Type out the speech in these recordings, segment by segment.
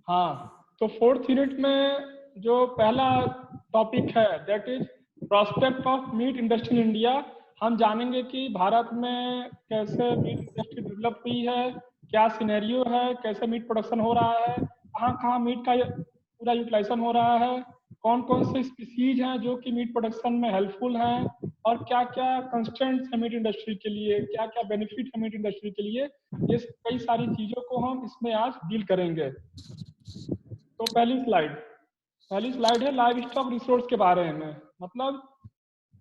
हाँ, तो fourth unit में जो पहला टॉपिक है that is prospect of meat industry in India. हम जानेंगे कि भारत में कैसे मीट इंडस्ट्री डेवलप हुई है, क्या सिनेरियो है, कैसे मीट प्रोडक्शन हो रहा है, कहाँ कहाँ मीट का पूरा यूटिलाइजेशन हो रहा है, कौन कौन से स्पीसीज हैं जो कि मीट प्रोडक्शन में हेल्पफुल हैं, और क्या क्या कंस्ट्रेंट्स है मीट इंडस्ट्री के लिए, क्या क्या बेनिफिट है मीट इंडस्ट्री के लिए। ये कई सारी चीज़ों को हम इसमें आज डील करेंगे। तो पहली स्लाइड है लाइव स्टॉक रिसोर्स के बारे में। मतलब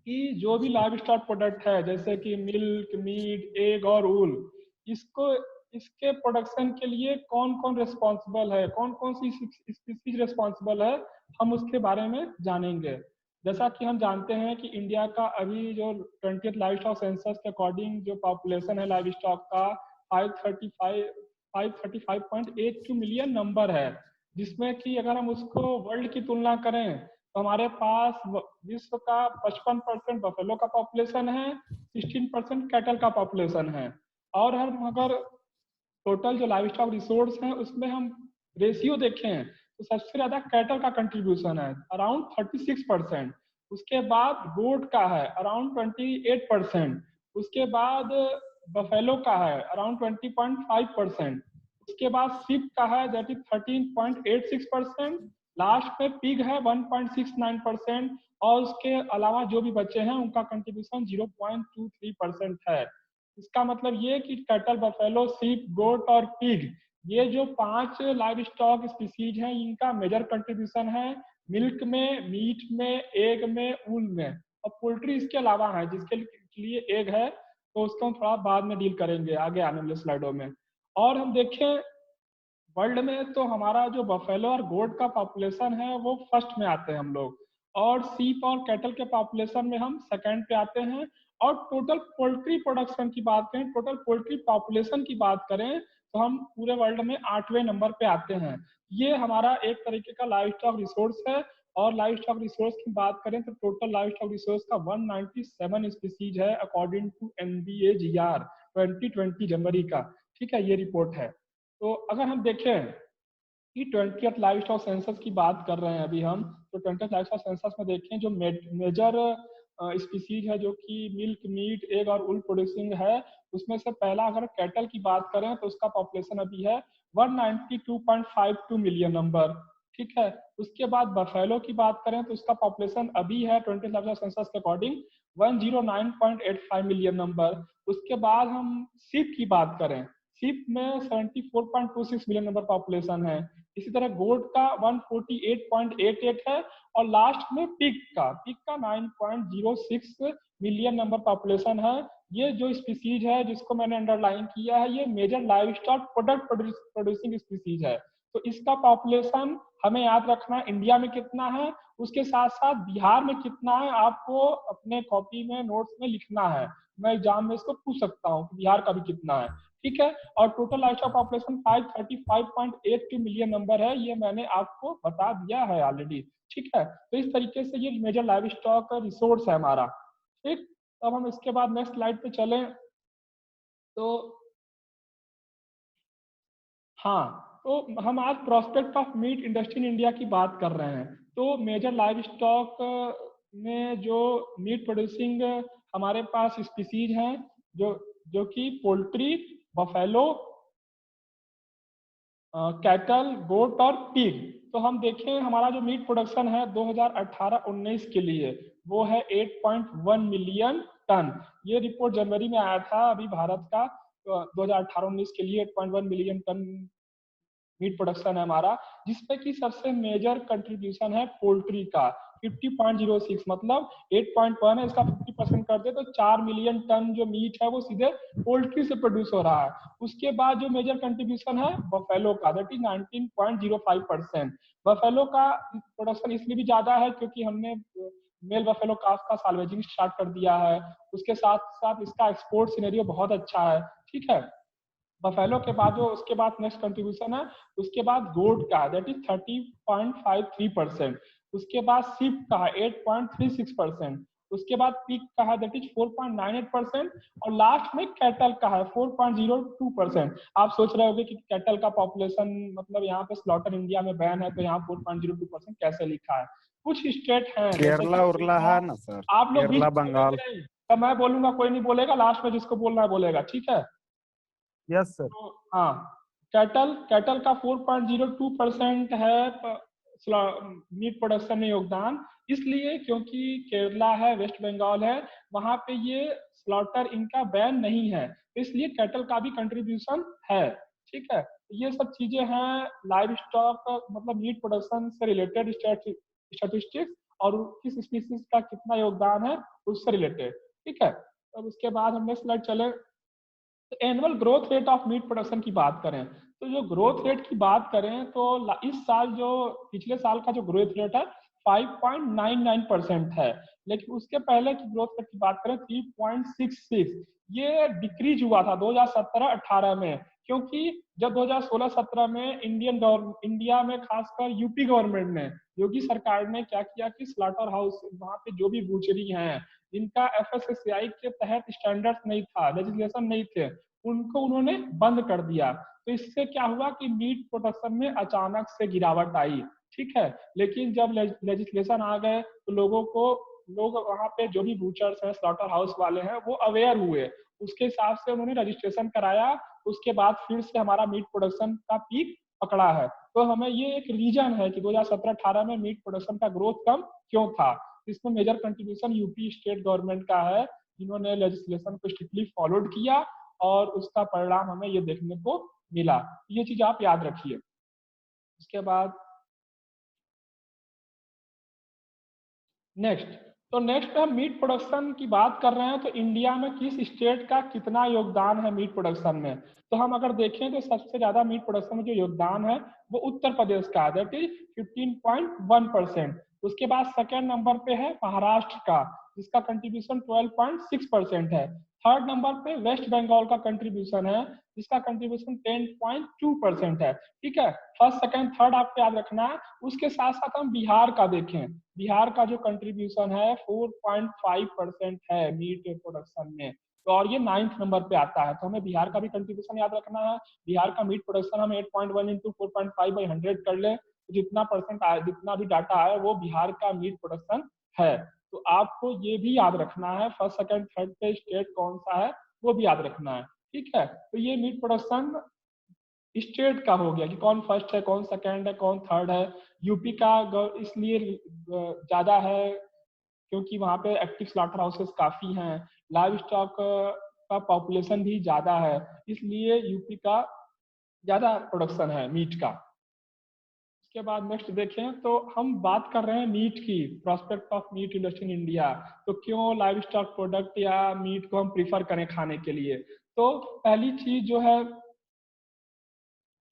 कि जो भी लाइव स्टॉक प्रोडक्ट है जैसे कि मिल्क, मीट, एग और ऊल, इसको इसके प्रोडक्शन के लिए कौन कौन रिस्पॉन्सिबल है, कौन कौन सी स्पीसीज रिस्पॉन्सिबल है, हम उसके बारे में जानेंगे। जैसा कि हम जानते हैं कि इंडिया का अभी जो 20th लाइव स्टॉक सेंसस के अकॉर्डिंग जो पॉपुलेशन है लाइव स्टॉक का 535.82 मिलियन नंबर है, जिसमें कि अगर हम उसको वर्ल्ड की तुलना करें तो हमारे पास विश्व का 55% बफेलो का पॉपुलेशन है, 16% कैटल का पॉपुलेशन है। और हम अगर टोटल जो लाइव स्टॉक रिसोर्स हैं उसमें हम रेशियो देखें तो सबसे ज्यादा कैटल का कंट्रीब्यूशन है अराउंड 36%। उसके बाद गोट का है अराउंड 28%। उसके बाद बफेलो का है अराउंड 20.5%। उसके बाद शिप का है दैट इज 13.86%। लास्ट में पिग है 1.69%। और उसके अलावा जो भी बच्चे हैं उनका कंट्रीब्यूशन 0.23% है। इसका मतलब ये कि कैटल, बफेलो, सीप, गोट और पिग, ये जो 5 लाइव स्टॉक स्पीसीज हैं इनका मेजर कंट्रीब्यूशन है मिल्क में, मीट में, एग में, ऊल में। और पोल्ट्री इसके अलावा है जिसके लिए एग है, तो उसको हम थोड़ा बाद में डील करेंगे आगे आने वाले स्लाइडों में। और हम देखें वर्ल्ड में तो हमारा जो बफेलो और गोट का पॉपुलेशन है वो फर्स्ट में आते हैं हम लोग, और सीप और कैटल के पॉपुलेशन में हम सेकंड पे आते हैं। और टोटल पोल्ट्री प्रोडक्शन की बात करें, टोटल पोल्ट्री पॉपुलेशन की बात करें तो हम पूरे वर्ल्ड में 8वें नंबर पे आते हैं। ये हमारा एक तरीके का लाइव स्टॉक रिसोर्स है। और लाइव स्टॉक रिसोर्स की बात करें तो टोटल लाइव स्टॉक रिसोर्स का 197 स्पीसीज है अकॉर्डिंग टू NBAGR 2020 जनवरी का। ठीक है, ये रिपोर्ट है। तो अगर हम देखें कि 20th लाइव स्टॉक सेंसस की बात कर रहे हैं अभी हम, तो 20th लाइव स्टॉक सेंसस में देखें जो मेजर स्पीसीज है जो कि मिल्क, मीट, एग और उल प्रोड्यूसिंग है, उसमें से पहला अगर कैटल की बात करें तो उसका पॉपुलेशन अभी है 192.52 मिलियन नंबर। ठीक है, उसके बाद बफेलो की बात करें तो उसका पॉपुलेशन अभी है 20th लाइव स्टॉक सेंसस के अकॉर्डिंग 109.85 मिलियन नंबर। उसके बाद हम सीप की बात करें, शिप में 74.26 मिलियन नंबर पॉपुलेशन है। इसी तरह गोट का 148.88 है। और लास्ट में पिग का 9.06 मिलियन नंबर पॉपुलेशन है। ये जो स्पीसीज है जिसको मैंने अंडरलाइन किया है, ये major livestock product producing species है। तो इसका पॉपुलेशन हमें याद रखना इंडिया में कितना है, उसके साथ साथ बिहार में कितना है, आपको अपने कॉपी में नोट्स में लिखना है। मैं एग्जाम में इसको पूछ सकता हूँ बिहार का भी कितना है। ठीक है, और total live stock population 535.82 million number है, ये मैंने आपको बता दिया है ऑलरेडी। ठीक है, तो इस तरीके से ये मेजर लाइव स्टॉक रिसोर्स है हमारा। ठीक, अब हम इसके बाद नेक्स्ट स्लाइड पे चलें तो हाँ, तो हम आज prospect of meat industry in India की बात कर रहे हैं। तो मेजर लाइव स्टॉक में जो मीट प्रोड्यूसिंग हमारे पास स्पीसीज हैं जो जो कि पोल्ट्री, बफेलो, कैटल, गोट और पिग। तो हम देखें हमारा जो मीट प्रोडक्शन है 2018-19 के लिए वो है 8.1 मिलियन टन। ये रिपोर्ट जनवरी में आया था अभी भारत का, 2018-19 के लिए 8.1 मिलियन टन मीट प्रोडक्शन है हमारा, जिसमें कि सबसे मेजर कंट्रीब्यूशन है पोल्ट्री का 50.06। मतलब 8.1 है, इसका 50% कर दे तो 4 मिलियन टन जो मीट है वो सीधे पोल्ट्री से प्रोड्यूस हो रहा है। उसके बाद जो मेजर कंट्रीब्यूशन है बफेलो का दैट इज 19.05%। बफेलो का प्रोडक्शन इसलिए भी ज्यादा है क्योंकि हमने मेल बफेलो काफ का साल्वेजिंग स्टार्ट कर दिया है। उसके साथ साथ इसका एक्सपोर्ट सिनेरियो बहुत अच्छा है। ठीक है, बफेलो के बाद जो उसके बाद नेक्स्ट कंट्रीब्यूशन है, उसके बाद गोट का दैट इज 30.53%। उसके बाद शिप का 8.36%। उसके बाद पिग का है दैट इज 4.98%, और लास्ट में कैटल का है 4.02%। आप सोच रहे होंगे कि कैटल का पॉपुलेशन मतलब यहाँ पे स्लॉटर इंडिया में बैन है तो यहाँ 4.02% कैसे लिखा है। कुछ स्टेट हैं जैसे केरला कि उरला है ना सर, आप लोग बीच केरला में बोलेंगे बंगाल। नहीं, तो मैं बोलूंगा कोई नहीं बोलेगा, लास्ट में जिसको बोलना है बोलेगा, ठीक है। Yes sir. तो हाँ, कैटल कैटल का 4.02% है मीट प्रोडक्शन में योगदान, इसलिए क्योंकि केरला है, वेस्ट बंगाल है, वहां पे ये स्लॉटर इनका बैन नहीं है, तो इसलिए कैटल का भी कंट्रीब्यूशन है, ठीक है। ये सब चीजें हैं लाइव स्टॉक मतलब मीट प्रोडक्शन से रिलेटेड स्टैटिस्टिक्स, और किस स्पीसीज का कितना योगदान है उससे रिलेटेड, ठीक है। अब उसके बाद हम नेक्स्ट स्लाइड चले, तो annual growth rate of meat production की बात करें, तो जो ग्रोथ रेट की बात करें तो इस साल जो पिछले साल का जो ग्रोथ रेट है 5.99% है, लेकिन उसके पहले की ग्रोथ रेट की बात करें 3.66, ये डिक्रीज हुआ था 2017-18 में, क्योंकि जब 2016-17 में इंडिया में खासकर यूपी गवर्नमेंट ने, योगी सरकार ने क्या किया कि स्लॉटर हाउस वहां पे जो भी बूचरी हैं जिनका एफएसएसएआई के तहत स्टैंडर्ड्स नहीं था, लेजिस्लेशन नहीं थे, उनको उन्होंने बंद कर दिया। तो इससे क्या हुआ कि मीट प्रोडक्शन में अचानक से गिरावट आई, ठीक है। लेकिन जब लेजिस्लेशन आ गए तो लोग वहाँ पे जो भी बूचर्स हैं, स्लॉटर हाउस वाले हैं, वो अवेयर हुए, उसके हिसाब से उन्होंने रजिस्ट्रेशन कराया, उसके बाद फिर से हमारा मीट प्रोडक्शन का पीक पकड़ा है। तो हमें ये एक रीजन है कि 2017-18 में मीट प्रोडक्शन का ग्रोथ कम क्यों था। इसमें major contribution UP state government का है, जिन्होंने लेजिस्लेशन को स्ट्रिक्टली फॉलोड किया और उसका परिणाम हमें ये देखने को मिला। ये चीज आप याद रखिए। उसके बाद नेक्स्ट, तो नेक्स्ट हम मीट प्रोडक्शन की बात कर रहे हैं, तो इंडिया में किस स्टेट का कितना योगदान है मीट प्रोडक्शन में। तो हम अगर देखें तो सबसे ज्यादा मीट प्रोडक्शन में जो योगदान है वो उत्तर प्रदेश का है, दैट इज 15.1%। उसके बाद सेकेंड नंबर पे है महाराष्ट्र का, जिसका कंट्रीब्यूशन 12.6% है। थर्ड नंबर पे वेस्ट बंगाल का कंट्रीब्यूशन है, जिसका कंट्रीब्यूशन 10.2% है, ठीक है। फर्स्ट सेकेंड थर्ड आपको याद रखना है। उसके साथ साथ हम बिहार का देखें, बिहार का जो कंट्रीब्यूशन है 4.5% है मीट प्रोडक्शन में, तो और ये 9th नंबर पे आता है, तो हमें बिहार का भी कंट्रीब्यूशन याद रखना है। बिहार का मीट प्रोडक्शन हम 8.1 इंटू 4.5/100 कर ले, तो जितना परसेंट आए, जितना भी डाटा आए वो बिहार का मीट प्रोडक्शन है। तो आपको ये भी याद रखना है, फर्स्ट सेकंड थर्ड पे स्टेट कौन सा है वो भी याद रखना है, ठीक है। तो ये मीट प्रोडक्शन स्टेट का हो गया कि कौन फर्स्ट है, कौन सेकंड है, कौन थर्ड है। यूपी का इसलिए ज्यादा है क्योंकि वहाँ पे एक्टिव स्लॉटर हाउसेस काफी हैं, लाइव स्टॉक का पॉपुलेशन भी ज्यादा है, इसलिए यूपी का ज्यादा प्रोडक्शन है मीट का। उसके बाद नेक्स्ट देखें तो हम बात कर रहे हैं मीट की, prospect of meat industry in India, तो क्यों लाइव स्टॉक प्रोडक्ट या मीट को हम प्रीफर करें खाने के लिए। तो पहली चीज जो है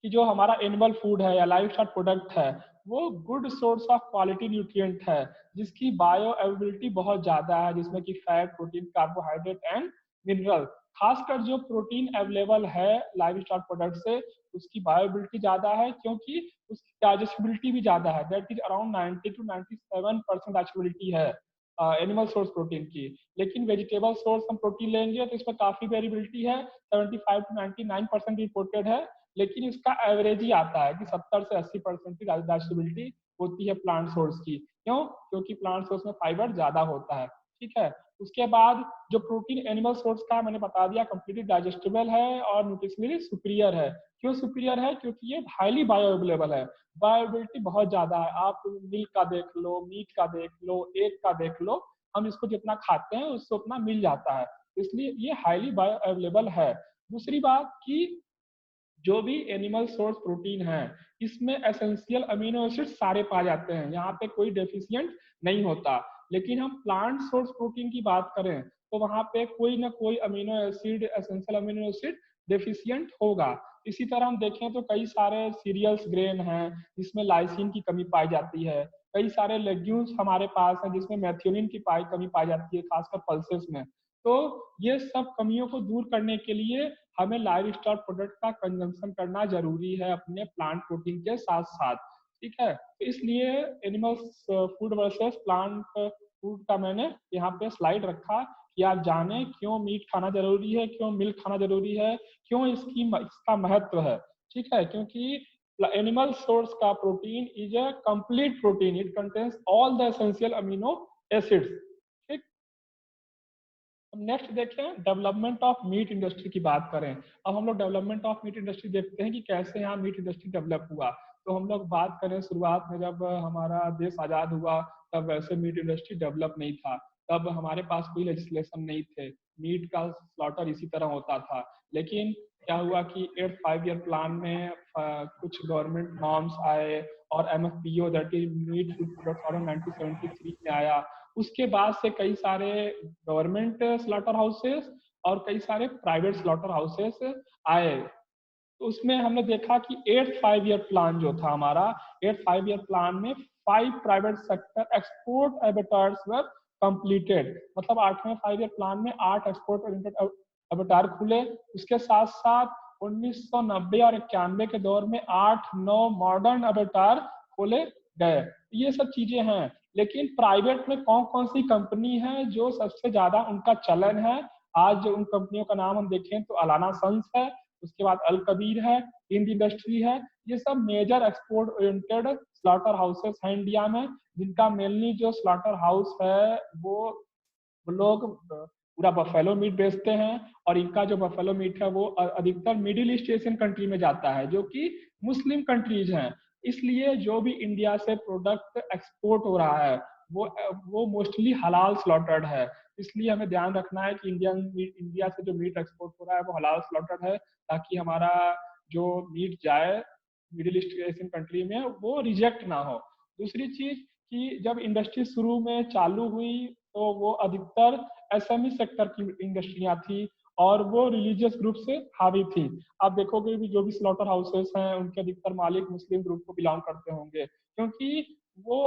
कि जो हमारा एनिमल फूड है या लाइव स्टॉक प्रोडक्ट है वो good source of quality nutrient है, जिसकी बायो अवेलेबिलिटी बहुत ज्यादा है, जिसमें कि fat, protein, carbohydrate and mineral. खासकर जो प्रोटीन अवेलेबल है लाइव स्टॉक प्रोडक्ट से उसकी बायोबिलिटी ज्यादा है, क्योंकि उसकी डाइजेस्टिबिलिटी भी ज्यादा है, that is around 90 to 97% digestibility है एनिमल सोर्स प्रोटीन की। लेकिन वेजिटेबल सोर्स हम प्रोटीन लेंगे तो इसमें काफी वेरिएबिलिटी है, 75 to 99% रिपोर्टेड है, लेकिन इसका एवरेज ही आता है कि 70 से 80% की डाइजेस्टिबिलिटी होती है प्लांट सोर्स की। क्यों? क्योंकि प्लांट सोर्स में फाइबर ज्यादा होता है, ठीक है। उसके बाद जो प्रोटीन एनिमल सोर्स का मैंने बता दिया कंप्लीटली डाइजेस्टेबल है और न्यूट्रिशनली सुपीरियर है। क्यों सुपीरियर है? क्योंकि ये हाईली बायो अवेलेबल है, बायोअवेलेबिलिटी बहुत ज्यादा है। आप मिल्क का देख लो, मीट का देख लो, एग का देख लो, हम इसको जितना खाते हैं उससे उतना मिल जाता है, इसलिए ये हाईली बायो अवेलेबल है। दूसरी बात कि जो भी एनिमल सोर्स प्रोटीन है इसमें एसेंशियल अमीनो एसिड सारे पाए जाते हैं, यहाँ पे कोई डेफिशिएंट नहीं होता। लेकिन हम प्लांट सोर्स प्रोटीन की बात करें तो वहां पे कोई ना कोई amino acid, essential amino acid deficient होगा। इसी तरह हम देखें तो कई सारे सीरियल्स ग्रेन हैं जिसमें लाइसिन की कमी पाई जाती है, कई सारे लेग्यूम्स हमारे पास हैं जिसमें मैथियोनिन की कमी पाई जाती है, खासकर पल्सेस में। तो ये सब कमियों को दूर करने के लिए हमें लाइव स्टॉक प्रोडक्ट का कंजम्पशन करना जरूरी है अपने प्लांट प्रोटीन के साथ साथ, ठीक है। तो इसलिए animals food versus plant food का मैंने यहाँ पे स्लाइड रखा कि आप जाने क्यों मीट खाना जरूरी है, क्यों मिल्क खाना जरूरी है, क्यों इसका महत्व है। ठीक है, क्योंकि एनिमल सोर्स का protein is a complete protein, it contains all the essential amino acids. ठीक, अब नेक्स्ट देखें डेवलपमेंट ऑफ मीट इंडस्ट्री की बात करें। अब हम लोग डेवलपमेंट ऑफ मीट इंडस्ट्री देखते हैं कि कैसे यहाँ मीट इंडस्ट्री डेवलप हुआ। तो हम लोग बात करें शुरुआत में जब हमारा देश आजाद हुआ तब वैसे मीट इंडस्ट्री डेवलप नहीं था, तब हमारे पास कोई लेजिस्लेशन नहीं थे, मीट का स्लॉटर इसी तरह होता था। लेकिन क्या हुआ कि 8 5 ईयर प्लान में कुछ गवर्नमेंट नॉर्म्स आए और MFPO that is meat food products order 1973 में आया। उसके बाद से कई सारे गवर्नमेंट स्लॉटर हाउसेस और कई सारे प्राइवेट स्लॉटर हाउसेस आए। तो उसमें हमने देखा कि 8 5 ईयर प्लान जो था हमारा, 8 5 ईयर प्लान में 5 प्राइवेट सेक्टर एक्सपोर्ट एबेटार्स वर कंप्लीटेड। मतलब 8वें 5 ईयर प्लान में 8 एक्सपोर्ट ओरिएंटेड एबेटार खुले। उसके साथ साथ 1990 और 91 के दौर में 8 9 मॉडर्न एबेटार खोले गए। ये सब चीजें हैं। लेकिन प्राइवेट में कौन कौन सी कंपनी है जो सबसे ज्यादा उनका चलन है? आज उन कंपनियों का नाम हम देखें तो अलाना सन्स है, उसके बाद अल कबीर है, हिंद इंडस्ट्री है। ये सब major export oriented slaughter houses हैं इंडिया में, जिनका मेनली जो स्लॉटर हाउस है वो लोग पूरा बफेलो मीट बेचते हैं। और इनका जो बफेलो मीट है वो अधिकतर मिडिल ईस्ट एशियन कंट्री में जाता है, जो कि मुस्लिम कंट्रीज हैं। इसलिए जो भी इंडिया से प्रोडक्ट एक्सपोर्ट हो रहा है वो मोस्टली हलाल स्लॉटर्ड है। इसलिए हमें ध्यान रखना है कि इंडिया से जो मीट एक्सपोर्ट हो रहा है वो हलाल स्लॉटर्ड है, ताकि हमारा जो मीट जाए मिडिल ईस्ट एशियन कंट्री में वो रिजेक्ट ना हो। दूसरी चीज कि जब इंडस्ट्री शुरू में चालू हुई तो वो अधिकतर SME सेक्टर की इंडस्ट्रियां थी और वो रिलीजियस ग्रुप से हावी थी। आप देखोगे भी जो भी स्लॉटर हाउसेस हैं उनके अधिकतर मालिक मुस्लिम ग्रुप को बिलोंग करते होंगे, क्योंकि वो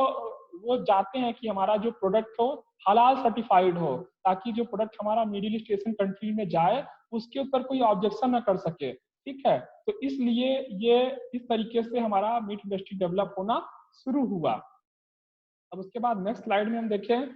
वो चाहते हैं कि हमारा जो प्रोडक्ट हो हलाल सर्टिफाइड हो, ताकि जो प्रोडक्ट हमारा मिडिल ईस्ट एशियन कंट्री में जाए उसके ऊपर कोई ऑब्जेक्शन ना कर सके। ठीक है, तो इसलिए ये इस तरीके से हमारा मीट इंडस्ट्री डेवलप होना शुरू हुआ। अब उसके बाद नेक्स्ट स्लाइड में हम देखें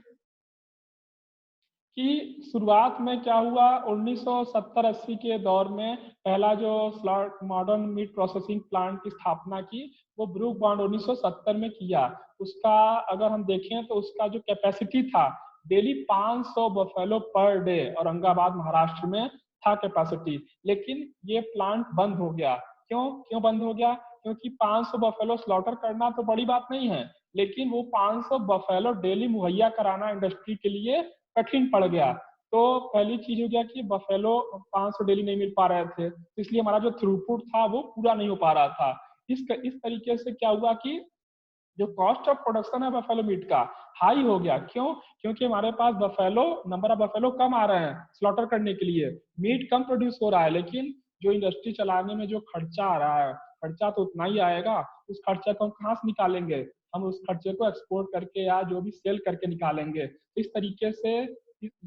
कि शुरुआत में क्या हुआ। 1970-80 के दौर में पहला जो slot modern meat processing plant की स्थापना की वो ब्रूक बॉन्ड 1970 में किया। उसका अगर हम देखें तो उसका जो कैपेसिटी था daily 500 buffalo per day, Aurangabad Maharashtra में था कैपेसिटी। लेकिन ये प्लांट बंद हो गया। क्यों क्यों बंद हो गया? क्योंकि 500 बफेलो स्लॉटर करना तो बड़ी बात नहीं है, लेकिन वो 500 बफेलो डेली मुहैया कराना इंडस्ट्री के लिए कठिन पड़ गया। तो पहली चीज हो गया कि बफेलो 500 डेली नहीं मिल पा रहे थे, इसलिए हमारा जो थ्रूपुट था वो पूरा नहीं हो पा रहा था। इस तरीके से क्या हुआ कि जो कॉस्ट ऑफ प्रोडक्शन है बफेलो मीट का हाई हो गया। क्यों? क्योंकि हमारे पास बफेलो नंबर ऑफ बफेलो कम आ रहे हैं स्लॉटर करने के लिए, मीट कम प्रोड्यूस हो रहा है, लेकिन जो इंडस्ट्री चलाने में जो खर्चा आ रहा है खर्चा तो उतना ही आएगा। उस खर्चे को हम कहाँ से निकालेंगे? हम उस खर्चे को एक्सपोर्ट करके या जो भी सेल करके निकालेंगे। इस तरीके से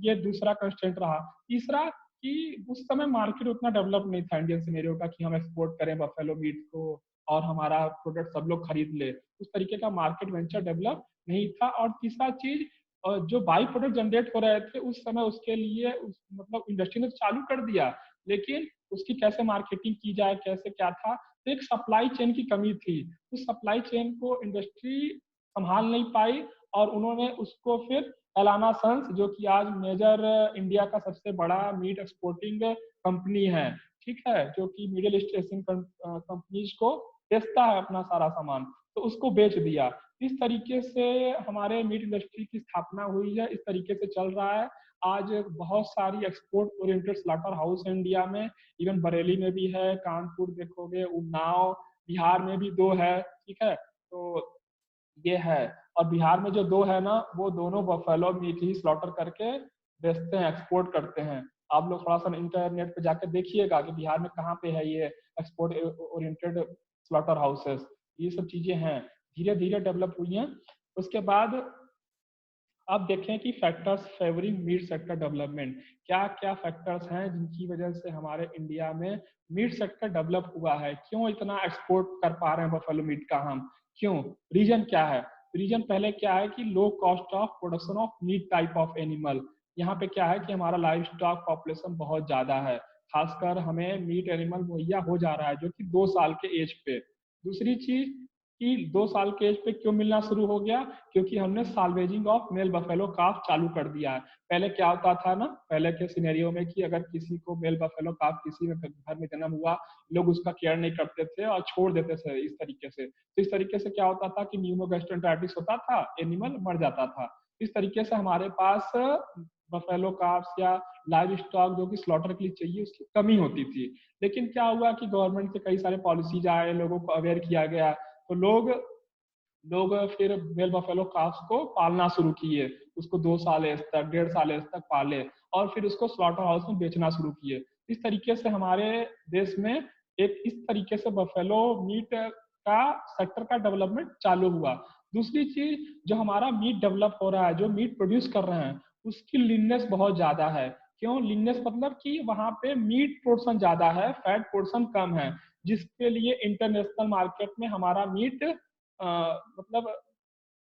ये दूसरा कंस्टेंट रहा। तीसरा कि उस समय मार्केट उतना डेवलप नहीं था इंडियन सिनेरियो का कि हम एक्सपोर्ट करें बफेलो मीट को और हमारा प्रोडक्ट सब लोग खरीद ले। उस तरीके का मार्केट वेंचर डेवलप नहीं था। और तीसरा चीज जो बाई प्रोडक्ट जनरेट हो रहे थे उस समय उसके लिए मतलब इंडस्ट्री ने चालू कर दिया, लेकिन उसकी कैसे मार्केटिंग की जाए कैसे क्या था, तो एक सप्लाई चेन की कमी थी। उस सप्लाई चेन को इंडस्ट्री संभाल नहीं पाई और उन्होंने उसको फिर एलाना सन्स, जो कि आज मेजर इंडिया का सबसे बड़ा मीट एक्सपोर्टिंग कंपनी है, ठीक है, जो कि मिडिल ईस्ट एशियन कंपनीज को बेचता है अपना सारा सामान, तो उसको बेच दिया। इस तरीके से हमारे मीट इंडस्ट्री की स्थापना हुई है, इस तरीके से चल रहा है। आज बहुत सारी एक्सपोर्ट ओरिएंटेड स्लॉटर हाउस है इंडिया में, इवन बरेली में भी है, कानपुर देखोगे, उन्नाव, बिहार में भी 2 है। ठीक है, तो ये है। और बिहार में जो 2 है ना, वो दोनों बफेलो मीट ही स्लॉटर करके बेचते हैं, एक्सपोर्ट करते हैं। आप लोग थोड़ा सा इंटरनेट पे जाकर देखिएगा कि बिहार में कहाँ पे है ये एक्सपोर्ट ओरिएंटेड स्लॉटर हाउसेस। ये सब चीजें हैं, धीरे धीरे डेवलप हुई हैं। उसके बाद अब देखें कि factors favouring meat sector development, क्या क्या फैक्टर्स हैं जिनकी वजह से हमारे इंडिया में मीट सेक्टर डेवलप हुआ है, क्यों इतना एक्सपोर्ट कर पा रहे हैं बफेलो मीट का हम, क्यों, रीजन क्या है? रीजन पहले क्या है कि low cost of production of meat type of animal. यहाँ पे क्या है कि हमारा लाइव स्टॉक पॉपुलेशन बहुत ज्यादा है, खासकर हमें मीट एनिमल मुहैया हो जा रहा है जो कि 2 साल के एज पे। दूसरी चीज कि 2 साल के एज पे क्यों मिलना शुरू हो गया, क्योंकि हमने साल्वेजिंग ऑफ मेल बफेलो काफ चालू कर दिया है। पहले क्या होता था ना, पहले के सिनेरियो में कि अगर किसी को मेल बफेलो काफ किसी में घर में जन्म हुआ, लोग उसका केयर नहीं करते थे और छोड़ देते थे इस तरीके से। तो इस तरीके से क्या होता था कि न्यूमोगैस्ट्रोएंटेराइटिस होता था, एनिमल मर जाता था। इस तरीके से हमारे पास बफेलो काफ्स या लाइव स्टॉक जो कि स्लॉटर के लिए चाहिए उसकी कमी होती थी। लेकिन क्या हुआ कि गवर्नमेंट के कई सारे पॉलिसीज आए, लोगों को अवेयर किया गया, तो लोग लोग फिर मेल बफेलो काफ्स को पालना शुरू किए, उसको 2 साल एज तक 1.5 साल एज तक पाले और फिर उसको स्लॉटर हाउस में बेचना शुरू किए। इस तरीके से हमारे देश में एक इस तरीके से बफेलो मीट का सेक्टर का डेवलपमेंट चालू हुआ। दूसरी चीज, जो हमारा मीट डेवलप हो रहा है, जो मीट प्रोड्यूस कर रहे हैं, उसकी लीननेस बहुत ज्यादा है। क्यों लीननेस, मतलब कि वहां पे मीट पोर्शन ज्यादा है, फैट पोर्शन कम है, जिसके लिए इंटरनेशनल मार्केट में हमारा मीट मतलब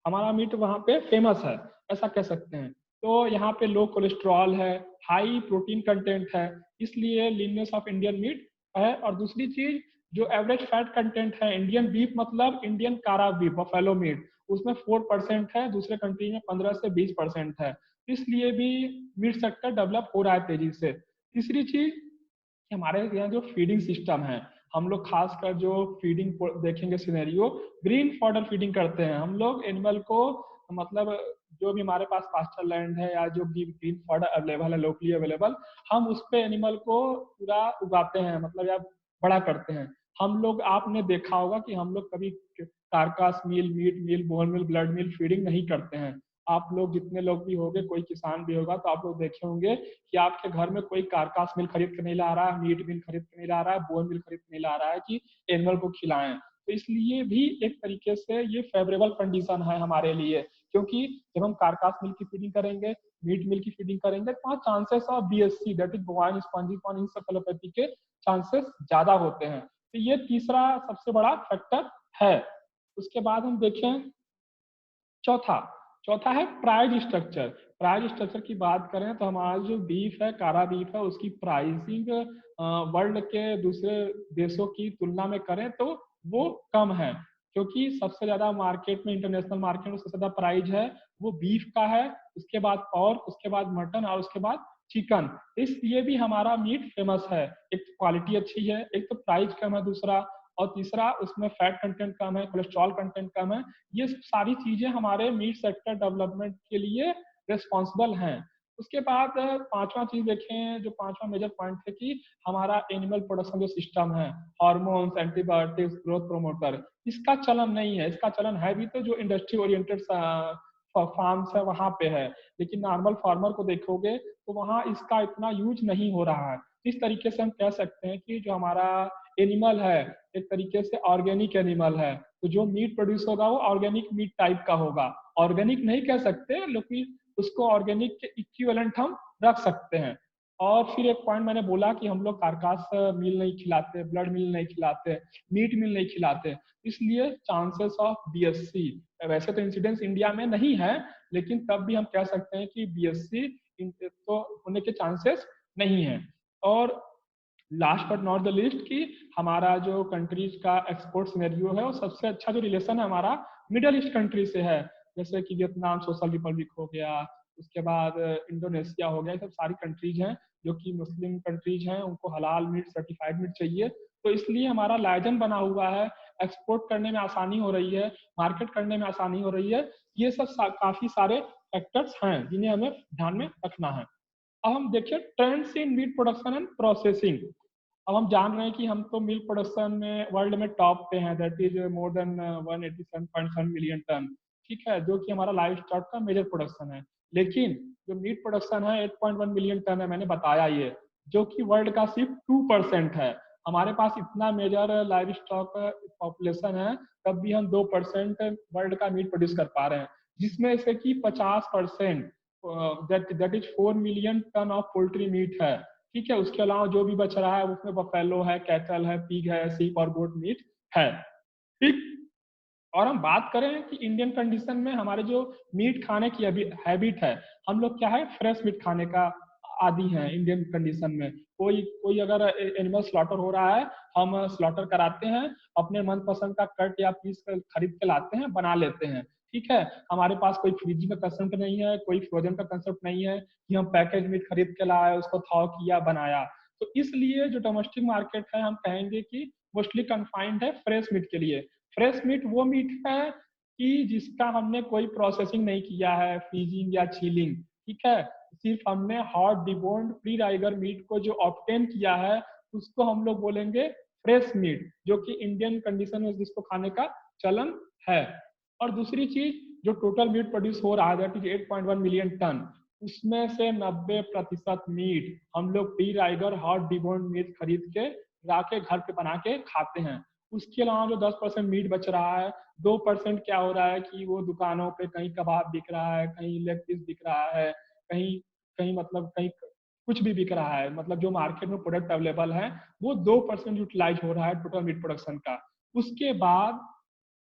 हमारा मीट वहाँ पे फेमस है, ऐसा कह सकते हैं। तो यहाँ पे लो कोलेस्ट्रॉल है, हाई प्रोटीन कंटेंट है, इसलिए लीननेस ऑफ इंडियन मीट है। और दूसरी चीज, जो एवरेज फैट कंटेंट है इंडियन बीफ, मतलब इंडियन कारा बीफ बफेलो मीट, उसमें 4% है, दूसरे कंट्री में 15 से 20% है। इसलिए भी मीट सेक्टर डेवलप हो रहा है तेजी से। तीसरी चीज, हमारे यहाँ जो फीडिंग सिस्टम है, हम लोग खासकर जो फीडिंग देखेंगे सिनेरियो, ग्रीन फॉडर फीडिंग करते हैं हम लोग एनिमल को। मतलब जो भी हमारे पास पास्चर लैंड है या जो भी ग्रीन फॉडर अवेलेबल है लोकली अवेलेबल, हम उस पे एनिमल को पूरा उगाते हैं, मतलब या बड़ा करते हैं। हम लोग, आपने देखा होगा कि हम लोग कभी carcass meal, meat meal, bone meal, blood meal feeding नहीं करते हैं। आप लोग जितने लोग भी होंगे, कोई किसान भी होगा तो आप लोग देखे होंगे कि आपके घर में कोई कारकास मिल खरीद के नहीं ला रहा है, मीट मिल खरीद के नहीं ला रहा है, बोन मिल खरीद के नहीं ला रहा है कि एनिमल को खिलाएं। तो इसलिए भी एक तरीके से ये फेवरेबल कंडीशन है हमारे लिए, क्योंकि जब हम कारकास मिल की फीडिंग करेंगे, मीट मिल की फीडिंग करेंगे, तो वहाँ chances of BSc that is bovine spongiform encephalopathy के चांसेस ज्यादा होते हैं। तो ये तीसरा सबसे बड़ा फैक्टर है। उसके बाद हम देखें चौथा, चौथा है प्राइस स्ट्रक्चर। प्राइस स्ट्रक्चर की बात करें तो हमारा जो बीफ है, कारा बीफ है, उसकी प्राइसिंग वर्ल्ड के दूसरे देशों की तुलना में करें तो वो कम है, क्योंकि सबसे ज्यादा मार्केट में, इंटरनेशनल मार्केट में सबसे ज्यादा प्राइस है वो बीफ का है, उसके बाद पोर्क, उसके बाद मटन और उसके बाद चिकन। इसलिए भी हमारा मीट फेमस है। एक तो क्वालिटी अच्छी है, एक तो प्राइस कम है दूसरा, और तीसरा उसमें फैट कंटेंट कम है, कोलेस्ट्रॉल कंटेंट कम है। ये सारी चीजें हमारे मीट सेक्टर डेवलपमेंट के लिए रिस्पॉन्सिबल हैं। उसके बाद पांचवा चीज देखें, जो पांचवा मेजर पॉइंट है कि हमारा एनिमल प्रोडक्शन जो सिस्टम है, हार्मोन्स, एंटीबायोटिक्स, ग्रोथ प्रोमोटर, इसका चलन नहीं है। इसका चलन है भी तो जो इंडस्ट्री ओरिएंटेड फार्म्स है वहां पे है, लेकिन नॉर्मल फार्मर को देखोगे तो वहां इसका इतना यूज नहीं हो रहा है। इस तरीके से हम कह सकते हैं कि जो हमारा एनिमल है एक तरीके से ऑर्गेनिक एनिमल है, तो जो मीट प्रोड्यूस होगा वो ऑर्गेनिक मीट टाइप का होगा। ऑर्गेनिक नहीं कह सकते, लेकिन उसको ऑर्गेनिक के इक्विवेलेंट हम रख सकते हैं। और फिर एक पॉइंट मैंने बोला कि हम लोग कारकास मिल नहीं खिलाते, ब्लड मिल नहीं खिलाते, मीट मिल नहीं खिलाते, इसलिए चांसेस ऑफ बीएससी, वैसे तो इंसिडेंस इंडिया में नहीं है, लेकिन तब भी हम कह सकते हैं कि बीएससी तो होने के चांसेस नहीं है। और last but not the list कि हमारा जो कंट्रीज का एक्सपोर्ट सिनेरियो है, वो सबसे अच्छा जो रिलेशन है हमारा मिडल ईस्ट कंट्री से है, जैसे कि वियतनाम सोशल रिपब्लिक हो गया, उसके बाद इंडोनेशिया हो गया। सब सारी कंट्रीज हैं जो कि मुस्लिम कंट्रीज हैं, उनको हलाल मीट, सर्टिफाइड मीट चाहिए, तो इसलिए हमारा लाइजन बना हुआ है, एक्सपोर्ट करने में आसानी हो रही है, मार्केट करने में आसानी हो रही है। ये सब काफी सारे फैक्टर्स हैं जिन्हें हमें ध्यान में रखना है। अब हम देखिए trends in meat production and processing. अब हम जान रहे हैं कि हम तो मिल्क प्रोडक्शन में वर्ल्ड में टॉप पे हैं, that is more than 187.7 million tonne, ठीक है, जो कि हमारा लाइव स्टॉक का मेजर प्रोडक्शन है। लेकिन जो मीट प्रोडक्शन है 8.1 मिलियन टन है, मैंने बताया ये, जो कि वर्ल्ड का सिर्फ 2% है। हमारे पास इतना मेजर लाइव स्टॉक पॉपुलेशन है, तब भी हम 2% वर्ल्ड का मीट प्रोड्यूस कर पा रहे हैं, जिसमें से कि 50% that is 4 million tonne of poultry meat है, ठीक है। उसके अलावा जो भी बच रहा है उसमें बफेलो है, कैटल है, पिग है, सीप और गोट मीट है, ठीक। और हम बात करें कि इंडियन कंडीशन में हमारे जो मीट खाने की हैबिट है, हम लोग क्या है फ्रेश मीट खाने का आदी हैं इंडियन कंडीशन में। कोई कोई अगर एनिमल स्लॉटर हो रहा है, हम स्लॉटर कराते हैं, अपने मनपसंद का कट या पीस खरीद के लाते हैं, बना लेते हैं। ठीक है, हमारे पास कोई फ्रिज का कंसेप्ट नहीं है, कोई फ्रोजन का कंसेप्ट नहीं है कि हम पैकेज मीट खरीद के लाए, उसको थाव किया, बनाया। तो इसलिए जो डोमेस्टिक मार्केट है, हम कहेंगे कि मोस्टली कन्फाइंड है फ्रेश मीट के लिए। फ्रेश मीट वो मीट है कि जिसका हमने कोई प्रोसेसिंग नहीं किया है, फ्रीजिंग या चिलिंग। ठीक है, सिर्फ हमने हॉट डिबोन्ड प्री राइगर मीट को जो ऑब्टेन किया है, उसको हम लोग बोलेंगे फ्रेश मीट, जो कि इंडियन कंडीशन में जिसको खाने का चलन है। और दूसरी चीज, जो टोटल मीट प्रोड्यूस हो रहा है दैट इज 8.1 मिलियन टन, उसमें से 90% मीट हम लोग प्री राइगर हॉट डिबोन्ड मीट खरीद के लाके घर पे बना के खाते हैं। उसके अलावा जो 10% मीट बच रहा है, 2% क्या हो रहा है कि वो दुकानों पे कहीं कबाब बिक रहा है, कहीं लेग पीस बिक रहा है, कहीं कहीं मतलब कहीं कुछ भी बिक रहा है। मतलब जो मार्केट में प्रोडक्ट अवेलेबल है, वो 2% यूटिलाइज हो रहा है टोटल मीट प्रोडक्शन का। उसके बाद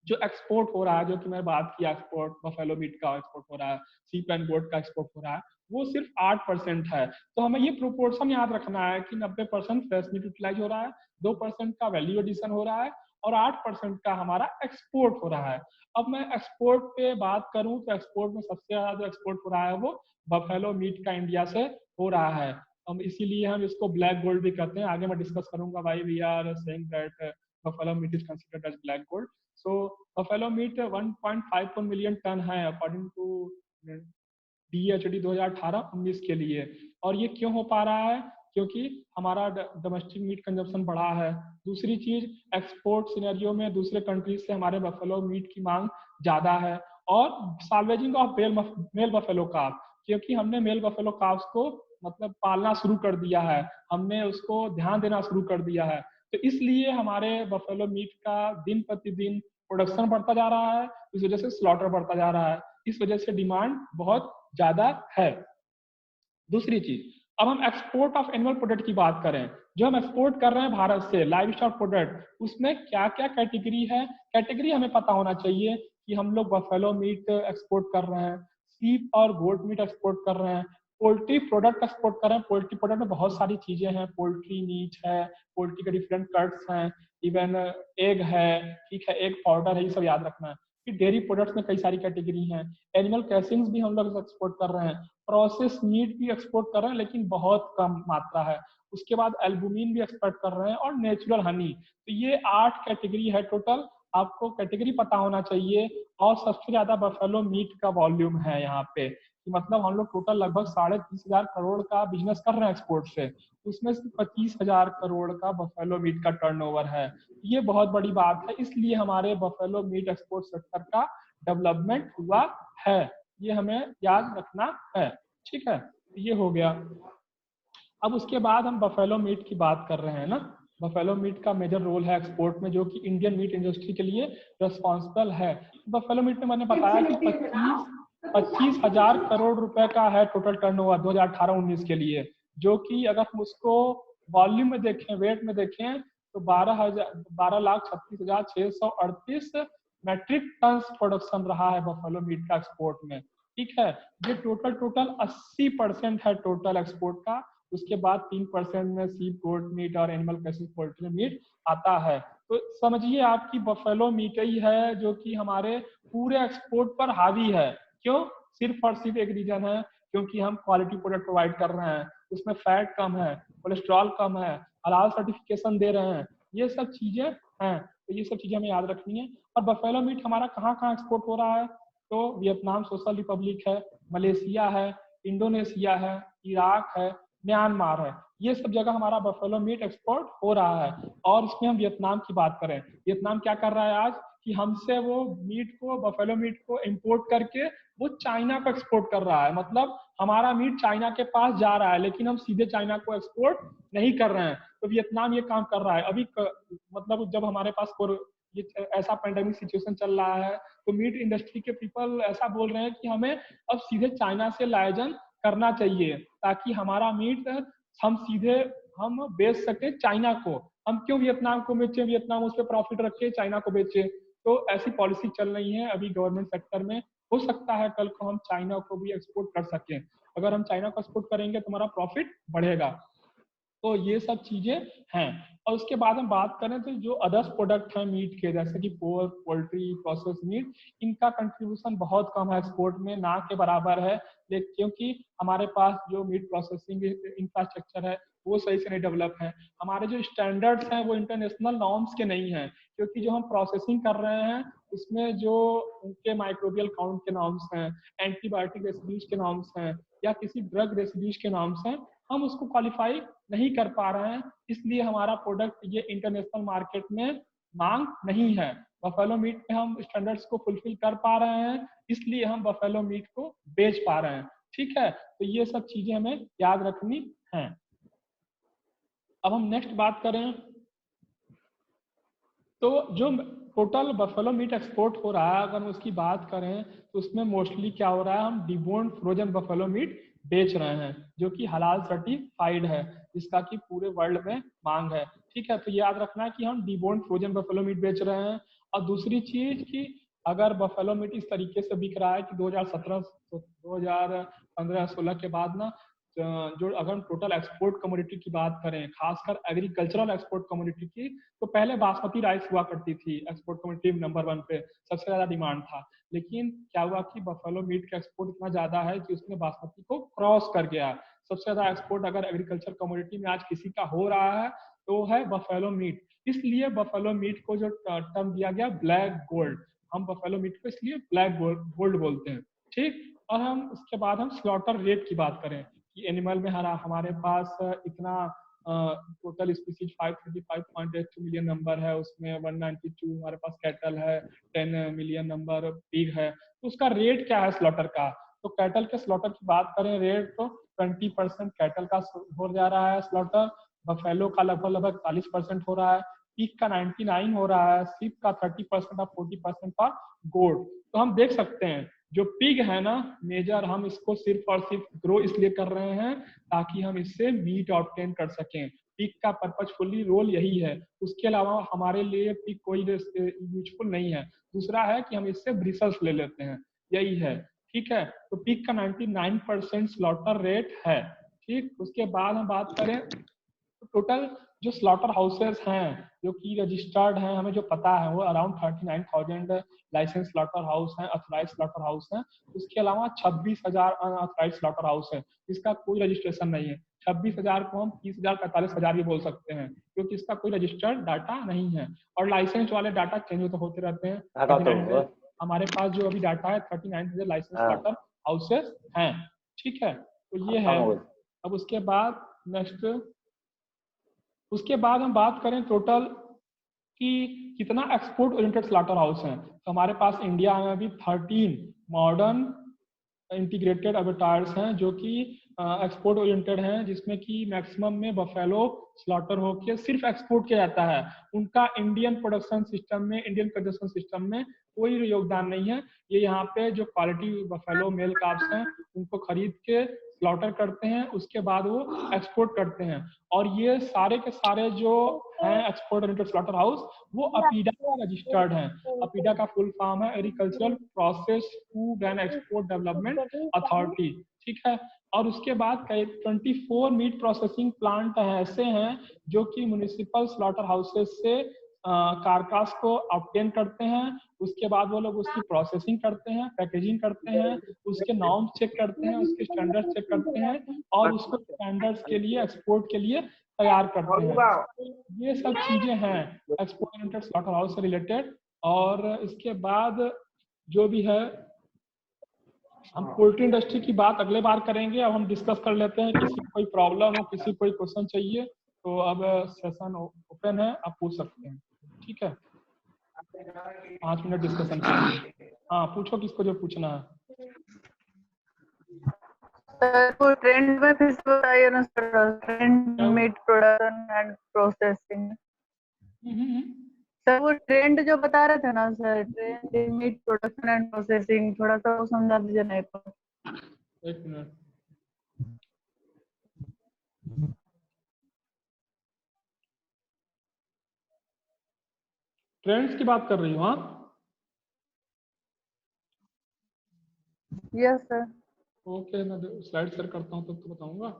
जो एक्सपोर्ट हो रहा है, जो कि मैं बात किया, एक्सपोर्ट बफेलो मीट का एक्सपोर्ट हो रहा है, सीप एंड गोट का एक्सपोर्ट हो रहा है, वो सिर्फ 8% है। तो हमें ये प्रोपोर्शन याद रखना है कि 90% फ्रेश मीट यूटिलाइज हो रहा है, 2% का वैल्यू एडिशन हो रहा है, और 8% का हमारा एक्सपोर्ट हो रहा है। अब मैं एक्सपोर्ट पे बात करूं तो एक्सपोर्ट में सबसे ज्यादा जो एक्सपोर्ट हो रहा है वो बफेलो मीट का इंडिया से हो रहा है। हम इसीलिए हम इसको ब्लैक गोल्ड भी कहते हैं। आगे मैं डिस्कस करूंगा भाई, we are saying that buffalo meat is considered as black gold. So buffalo meat 1.54 million tonne है अकॉर्डिंग टू DHD 2018-19 के लिए। और ये क्यों हो पा रहा है? क्योंकि हमारा डोमेस्टिक मीट कंजप्शन बढ़ा है। दूसरी चीज, एक्सपोर्ट सिनेरियो में दूसरे कंट्रीज से हमारे बफेलो मीट की मांग ज्यादा है। और साल्वेजिंग ऑफ मेल बफेलो काफ, क्योंकि हमने मेल बफेलो काफ्स को मतलब पालना शुरू कर दिया है, हमने उसको ध्यान देना शुरू कर दिया है। तो इसलिए हमारे बफेलो मीट का दिन प्रतिदिन प्रोडक्शन बढ़ता जा रहा है, इस वजह से स्लॉटर बढ़ता जा रहा है, इस वजह से डिमांड बहुत ज्यादा है। दूसरी चीज, अब हम एक्सपोर्ट ऑफ एनिमल प्रोडक्ट की बात करें, जो हम एक्सपोर्ट कर रहे हैं भारत से लाइव स्टॉक प्रोडक्ट, उसमें क्या क्या कैटेगरी है? कैटेगरी हमें पता होना चाहिए कि हम लोग बफेलो मीट एक्सपोर्ट कर रहे हैं, सीप और गोट मीट एक्सपोर्ट कर रहे हैं, पोल्ट्री प्रोडक्ट एक्सपोर्ट कर रहे हैं। पोल्ट्री प्रोडक्ट में बहुत सारी चीजें हैं, पोल्ट्री मीट है, पोल्ट्री के डिफरेंट कट्स हैं, इवन एग है, ठीक है, एग पाउडर है, ये सब याद रखना है। फिर डेयरी प्रोडक्ट्स में कई सारी कैटेगरी हैं, एनिमल कैसिंग्स भी हम लोग एक्सपोर्ट कर रहे हैं, प्रोसेस मीट भी एक्सपोर्ट कर रहे हैं लेकिन बहुत कम मात्रा है, उसके बाद एल्बुमिन भी एक्सपोर्ट कर रहे हैं, और नेचुरल हनी। तो ये 8 कैटेगरी है टोटल, आपको कैटेगरी पता होना चाहिए। और सबसे ज्यादा बफेलो मीट का वॉल्यूम है यहाँ पे, कि मतलब हम लोग टोटल लगभग 30,500 करोड़ का बिजनेस कर रहे हैं एक्सपोर्ट से, उसमें से 25,000 करोड़ का बफेलो मीट का टर्नओवर है। ये बहुत बड़ी बात है, इसलिए हमारे बफेलो मीट एक्सपोर्ट सेक्टर का डेवलपमेंट हुआ है, ये हमें याद रखना है। ठीक है, ये हो गया। अब उसके बाद हम बफेलो मीट की बात कर रहे हैं ना, बफेलो मीट का मेजर रोल है एक्सपोर्ट में, जो कि इंडियन मीट इंडस्ट्री के लिए रिस्पॉन्सिबल है। बफेलो मीट में मैंने बताया कि 25,000 करोड़ रुपए का है टोटल टर्नओवर 2018-19 के लिए, जो कि अगर हम उसको वॉल्यूम में देखें, वेट में देखें, तो 12,36,638 मैट्रिक टन प्रोडक्शन रहा है बफेलो मीट का एक्सपोर्ट में। ठीक है, ये टोटल 80% है टोटल एक्सपोर्ट का। उसके बाद 3% में सीप गोट मीट और एनिमल कैसिंग पोल्ट्री मीट आता है। तो समझिए आपकी बफेलो मीट ही है जो कि हमारे पूरे एक्सपोर्ट पर हावी है। क्यों? सिर्फ और सिर्फ एक रीजन है, क्योंकि हम क्वालिटी प्रोडक्ट प्रोवाइड कर रहे हैं, उसमें फैट कम है, कोलेस्ट्रॉल कम है, हलाल सर्टिफिकेशन दे रहे हैं, ये सब चीजें हैं। तो ये सब चीजें हमें याद रखनी है। और बफेलो मीट हमारा कहाँ कहाँ एक्सपोर्ट हो रहा है? तो वियतनाम सोशल रिपब्लिक है, मलेशिया है, इंडोनेशिया है, इराक है, म्यांमार है, ये सब जगह हमारा बफेलो मीट एक्सपोर्ट हो रहा है। और इसमें हम वियतनाम की बात करें, वियतनाम क्या कर रहा है आज कि हमसे वो मीट को, बफेलो मीट को इंपोर्ट करके वो चाइना को एक्सपोर्ट कर रहा है। मतलब हमारा मीट चाइना के पास जा रहा है, लेकिन हम सीधे चाइना को एक्सपोर्ट नहीं कर रहे हैं। तो वियतनाम ये काम कर रहा है। अभी मतलब जब हमारे पास ये ऐसा पेंडेमिक सिचुएशन चल रहा है, तो मीट इंडस्ट्री के पीपल ऐसा बोल रहे हैं कि हमें अब सीधे चाइना से लाइजन करना चाहिए, ताकि हमारा मीट हम सीधे हम बेच सके चाइना को। हम क्यों वियतनाम को बेचे, वियतनाम उस पर प्रॉफिट रखे चाइना को बेचे? तो ऐसी पॉलिसी चल रही है अभी गवर्नमेंट सेक्टर में। हो सकता है कल को हम चाइना को भी एक्सपोर्ट कर सकें। अगर हम चाइना को एक्सपोर्ट करेंगे तो हमारा प्रॉफिट बढ़ेगा। तो ये सब चीजें हैं। और उसके बाद हम बात करें तो जो अदर्स प्रोडक्ट हैं मीट के, जैसे कि पोर्क, पोल्ट्री, प्रोसेस मीट, इनका कंट्रीब्यूशन बहुत कम है एक्सपोर्ट में, ना के बराबर है। लेकिन क्योंकि हमारे पास जो मीट प्रोसेसिंग इंफ्रास्ट्रक्चर है वो सही से नहीं डेवलप है। हमारे जो स्टैंडर्ड्स हैं वो इंटरनेशनल नॉर्म्स के नहीं हैं, क्योंकि जो हम प्रोसेसिंग कर रहे हैं उसमें जो उनके माइक्रोबियल काउंट के नॉर्म्स हैं, एंटीबायोटिक रेसिड्यूज के नॉर्म्स हैं, या किसी ड्रग रेसिड्यूज के नॉर्म्स हैं, हम उसको क्वालिफाई नहीं कर पा रहे हैं। इसलिए हमारा प्रोडक्ट ये इंटरनेशनल मार्केट में मांग नहीं है। बफेलो मीट में हम स्टैंडर्ड्स को फुलफिल कर पा रहे हैं, इसलिए हम बफेलो मीट को बेच पा रहे हैं। ठीक है, तो ये सब चीजें हमें याद रखनी है। अब हम नेक्स्ट बात करें तो जो टोटल बफेलो मीट एक्सपोर्ट हो रहा है, अगर हम उसकी बात करें तो उसमें मोस्टली क्या हो रहा है, हम डिबोन्ड फ्रोजन बफेलो मीट बेच रहे हैं जो कि हलाल सर्टिफाइड है, जिसका कि पूरे वर्ल्ड में मांग है। ठीक है, तो याद रखना है कि हम डिबोन्ड फ्रोजन बफेलो मीट बेच रहे हैं। और दूसरी चीज कि अगर बफेलो मीट इस तरीके से बिक रहा है कि 2017 2015-16 के बाद ना, जो अगर हम टोटल एक्सपोर्ट कमोडिटी की बात करें, खासकर एग्रीकल्चरल एक्सपोर्ट कमोडिटी की, तो पहले बासमती राइस हुआ करती थी एक्सपोर्ट कमोडिटी नंबर 1 पे, सबसे ज्यादा डिमांड था। लेकिन क्या हुआ कि बफेलो मीट का एक्सपोर्ट इतना ज्यादा है कि उसने बासमती को क्रॉस कर गया। सबसे ज्यादा एक्सपोर्ट अगर एग्रीकल्चर कमोडिटी में आज किसी का हो रहा है तो है बफेलो मीट। इसलिए बफेलो मीट को जो टर्म दिया गया ब्लैक गोल्ड, हम बफेलो मीट को इसलिए ब्लैक गोल्ड बोलते हैं। ठीक, और हम उसके बाद हम स्लॉटर रेट की बात करें कि एनिमल में हमारे पास इतना टोटल स्पीसीज 535.82 मिलियन नंबर है, उसमें 192 हमारे पास कैटल है, 10 मिलियन नंबर पिग है। तो उसका रेट क्या है स्लॉटर का? तो कैटल के स्लॉटर की बात करें रेट तो 20% कैटल का हो जा रहा है स्लॉटर, बफेलो का लगभग 40% हो रहा है, पिग का 99 हो रहा है, सिप का 30% और 40% फॉर गोट। तो हम देख सकते हैं जो पिग है ना मेजर, हम इसको सिर्फ और सिर्फ ग्रो इसलिए कर रहे हैं ताकि हम इससे मीट ऑब्टेन कर सकें। पिग का पर्पजफुली रोल यही है, उसके अलावा हमारे लिए पिग कोई यूजफुल नहीं है। दूसरा है कि हम इससे ब्रिसल्स ले लेते हैं, यही है। ठीक है, तो पिग का 99% स्लॉटर रेट है। ठीक, उसके बाद हम बात करें तो टोटल जो स्लॉटर हाउसेस हैं जो कि रजिस्टर्ड हैं, हमें जो पता है वो अराउंड 39,000 लाइसेंस स्लॉटर हाउस हैं, अथोराइज स्लॉटर हाउस हैं। उसके अलावा 26,000 अनअथोराइज स्लॉटर हाउस है जिसका कोई रजिस्ट्रेशन नहीं है। 26,000 को हम 30,000 45,000 भी बोल सकते हैं, क्योंकि इसका कोई रजिस्टर्ड डाटा नहीं है। और लाइसेंस वाले डाटा चेंज होते रहते हैं। 39 हमारे पास जो अभी डाटा है 39 लाइसेंस स्लॉटर हाउसेस हैं। ठीक है, तो ये है। अब उसके बाद नेक्स्ट, उसके बाद हम बात करें टोटल कि कितना एक्सपोर्ट ओरिएंटेड स्लॉटर हाउस हैं, तो हमारे पास इंडिया में अभी 13 मॉडर्न इंटीग्रेटेड अबेटायर्स हैं जो कि एक्सपोर्ट ओरिएंटेड हैं, जिसमें कि मैक्सिमम में बफेलो स्लॉटर होकर सिर्फ एक्सपोर्ट किया जाता है। उनका इंडियन प्रोडक्शन सिस्टम में, इंडियन कंजप्शन सिस्टम में कोई योगदान नहीं है। ये यहाँ पे जो क्वालिटी बफेलो मेल काप्स हैं उनको खरीद के स्लॉटर करते हैं, उसके बाद वो एक्सपोर्ट करते हैं। और ये सारे के सारे जो हैं एक्सपोर्ट ओरिएंटेड स्लॉटर हाउस वो अपीडा रजिस्टर्ड हैं। अपीडा का फुल फॉर्म है agricultural process food and export development authority. ठीक है, और उसके बाद 24 मीट प्रोसेसिंग प्लांट ऐसे हैं जो कि म्युनिसिपल स्लॉटर हाउसेस से कारकास को ऑब्टेन करते हैं। उसके बाद वो लोग उसकी प्रोसेसिंग करते हैं, पैकेजिंग करते हैं, उसके नॉर्म्स चेक करते हैं, उसके स्टैंडर्ड्स चेक करते हैं और उसको स्टैंडर्ड्स के लिए एक्सपोर्ट के लिए तैयार करते हैं। ये सब चीजें हैं एक्सपोर्ट ओरिएंटेड स्लॉटर हाउस से रिलेटेड। और इसके बाद जो भी है, हम पोल्ट्री इंडस्ट्री की बात अगले बार करेंगे। अब हम डिस्कस कर लेते हैं, किसी को कोई प्रॉब्लम हो, किसी को कोई क्वेश्चन चाहिए तो अब सेशन ओपन है, आप पूछ सकते हैं। ठीक है, 5 मिनट डिस्कशन के लिए। हाँ, पूछो किसको जो पूछना है। सर वो ट्रेंड में फिर से बताइए ना sir, trend meet production and processing. Sir वो ट्रेंड जो बता रहे थे ना sir, trend meet production and processing, थोड़ा सा वो समझा दीजिए ना एक बार। एक मिनट, ट्रेंड्स की बात कर रही हूँ। हाँ, यस सर। ओके, मैं स्लाइड शेयर करता हूँ तब तो बताऊंगा।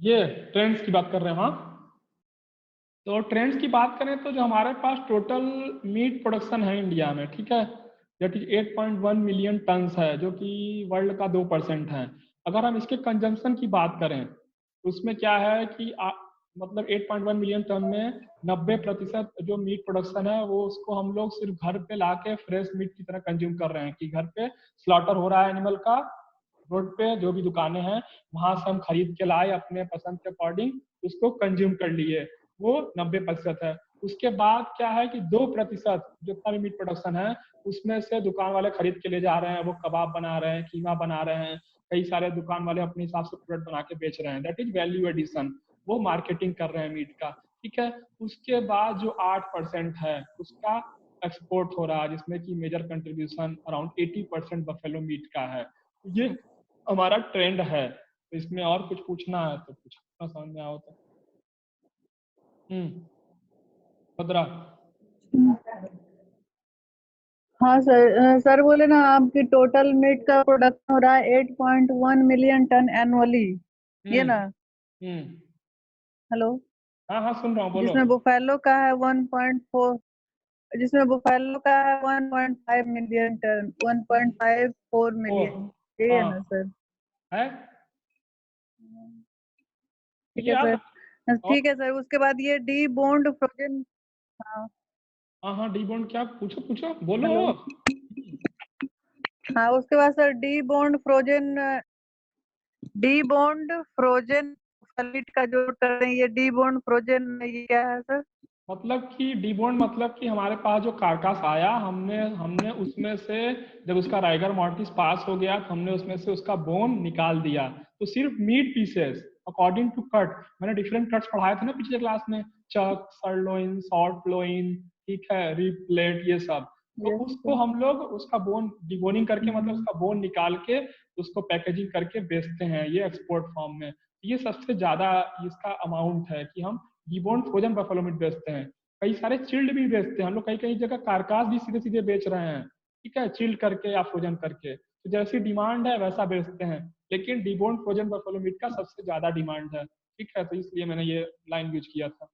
ये ट्रेंड्स की बात कर रहे हैं। हाँ, तो ट्रेंड्स की बात करें तो जो हमारे पास टोटल मीट प्रोडक्शन है इंडिया में, ठीक है, दैट इज 8.1 मिलियन टन्स है, जो कि वर्ल्ड का 2% है। अगर हम इसके कंजम्पशन की बात करें तो उसमें क्या है कि मतलब 8.1 मिलियन टन में 90% जो मीट प्रोडक्शन है वो उसको हम लोग सिर्फ घर पे लाके फ्रेश मीट की तरह कंज्यूम कर रहे हैं, कि घर पे स्लॉटर हो रहा है एनिमल का, रोड पे जो भी दुकानें हैं वहां से हम खरीद के लाए अपने पसंद के अकॉर्डिंग, उसको कंज्यूम कर लिए, वो 90% है। उसके बाद क्या है कि 2% जितना भी मीट प्रोडक्शन है उसमें से दुकान वाले खरीद के ले जा रहे हैं, वो कबाब बना रहे हैं, कीमा बना रहे हैं, कई सारे दुकान वाले अपने हिसाब से प्रोडक्ट बना के बेच रहे हैं, दैट इज वैल्यू एडिशन, वो मार्केटिंग कर रहे हैं मीट का, ठीक है। उसके बाद जो 8% है उसका एक्सपोर्ट हो रहा है, जिसमें कि major contribution around 80% buffalo meat का है। ये हमारा ट्रेंड है। तो इसमें और कुछ पूछना है तो कुछ समझ में आओ तो। भद्रा। हाँ सर, सर बोले ना आपकी टोटल मीट का प्रोडक्शन हो रहा है 8.1 मिलियन टन एनुअली, ये ना? हम्म हेलो। हाँ हाँ, सुन रहा हूँ, बोलो। जिसमें बुफेलो का है 1.4, जिसमें बुफेलो का है 1.5 मिलियन टन, 1.54 ओ, मिलियन, ये है हाँ ना सर? है। ठीक ये है यार, सर, और ठीक है सर। उसके बाद ये डी बोन्ड फ्रोजन। हाँ। हाँ हाँ, डीबॉन्ड क्या, पूछो पूछो, बोलो। हेलो। हाँ, उसके बाद sir D bond frozen solid का जो कर रहे हैं, ये डी बोन्ड फ्रोजन, ये क्या है सर? मतलब कि डीबोन्ड मतलब कि हमारे पास जो कार्कास आया, हमने हमने उसमें से, जब उसका राइगर मॉर्टिस पास हो गया तो हमने उसमें से उसका बोन निकाल दिया, तो सिर्फ meat pieces according to cut, मैंने डिफरेंट कट्स पढ़ाए थे ना पिछले क्लास में, चक, सर्लोइन, शॉर्ट लोइन, ठीक है, रिब प्लेट, ये सब। तो यस उसको सर। हम लोग उसका बोन डिबोनिंग करके, मतलब उसका बोन निकाल के उसको पैकेजिंग करके बेचते हैं, ये एक्सपोर्ट फॉर्म में। ये सबसे ज्यादा इसका अमाउंट है कि हम डिबोन्ड फ्रोजन बफेलो मीट बेचते हैं। कई सारे चिल्ड भी बेचते हैं हम लोग, कई कई जगह कारकास भी सीधे सीधे बेच रहे हैं, ठीक है, चिल्ड करके या फ्रोजन करके, तो जैसी डिमांड है वैसा बेचते हैं। लेकिन डिबोन्ड फ्रोजन बफेलो मीट का सबसे ज्यादा डिमांड है, ठीक है, तो इसलिए मैंने ये लाइन यूज किया था।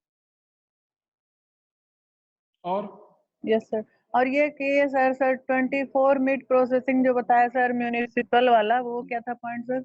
और यस सर। और ये कि ये सर 24 मीट प्रोसेसिंग जो बताया सर म्यूनिसिपल वाला, वो क्या था पॉइंट सर?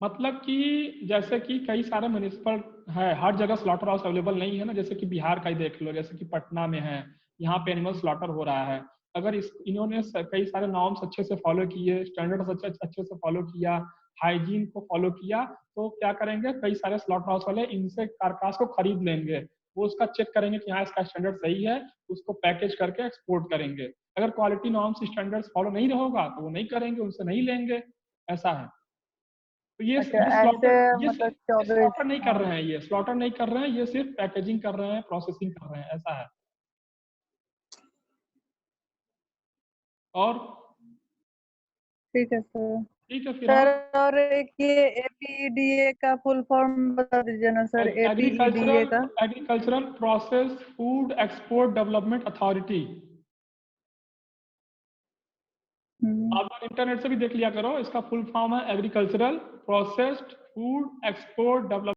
मतलब कि जैसे कि कई सारे म्यूनिसिपल है, हर जगह स्लॉटर हाउस अवेलेबल नहीं है ना, जैसे कि बिहार का ही देख लो, जैसे कि पटना में है, यहाँ पे एनिमल स्लॉटर हो रहा है। अगर इन्होंने कई सारे नॉर्म्स अच्छे से फॉलो किए, स्टैंडर्ड्स अच्छे से फॉलो किया, हाइजीन को फॉलो किया, तो क्या करेंगे, कई सारे स्लॉटर हाउस वाले इनसे कारकास को खरीद लेंगे, वो उसका चेक करेंगे कि हाँ इसका स्टैंडर्ड सही है, उसको पैकेज करके एक्सपोर्ट करेंगे। अगर क्वालिटी नॉर्म्स स्टैंडर्ड्स फॉलो नहीं होगा तो वो नहीं करेंगे, उनसे नहीं लेंगे, ऐसा है। तो अच्छा, ये ऐसे स्लॉटर, मतलब ये 24। स्लॉटर नहीं कर हाँ, रहे हैं, ये स्लॉटर नहीं कर रहे हैं, ये सिर्फ पैकेजिंग कर रहे हैं, प्रोसेसिंग कर रहे हैं, ऐसा है। और ठीक है सर। ठीक है फिर। हाँ, सर, और एक ये एपीडीए का फुल फॉर्म बता दीजिए ना सर, एपीईडीए एग्रीकल्चरल का। Agricultural process food export development authority. Hmm. आप लोग इंटरनेट से भी देख लिया करो, इसका फुल फॉर्म है agricultural processed food export development